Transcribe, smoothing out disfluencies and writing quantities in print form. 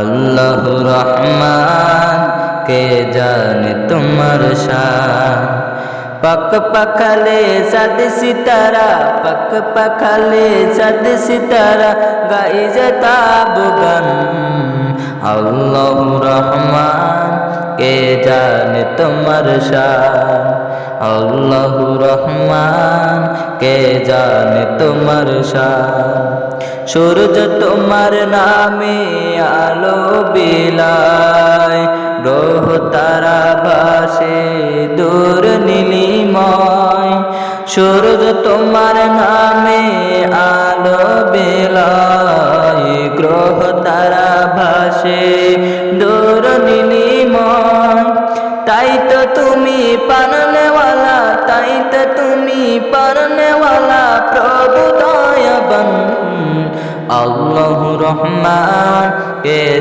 আল্লাহু রহমান, কে জানে তোমার শান। পাক পাখালে চাঁদ সিতারা, পাক পাখালে চাঁদ সিতারা, গাই যে তাব গান। আল্লাহু রহমান, কে জানে তোমার শান। আল্লাহু রহমান, কে জানে তোমার শান। সূরজ তোমার নামে আলো বিলায়, গ্রহ তারা ভাসে দূর নীলিময়। সূরজ তোমার নামে আলো বিলায়, গ্রহ তারা ভাসে দূর নীলিময়। তাই তো তুমি পারনেওয়ালা, তাই তো তুমি পারনেওয়ালা, প্রভু দয়াবান। আল্লাহু রহমান, কে